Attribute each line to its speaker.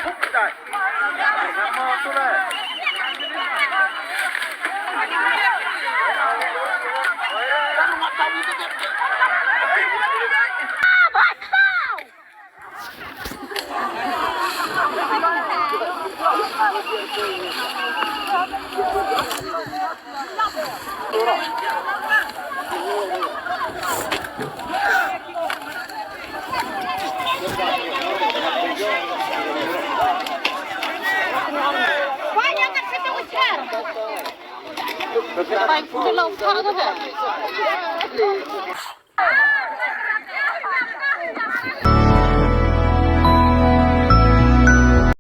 Speaker 1: Hãy subscribe cho kênh Ghiền Mì Gõ để không bỏ lỡ những video hấp dẫn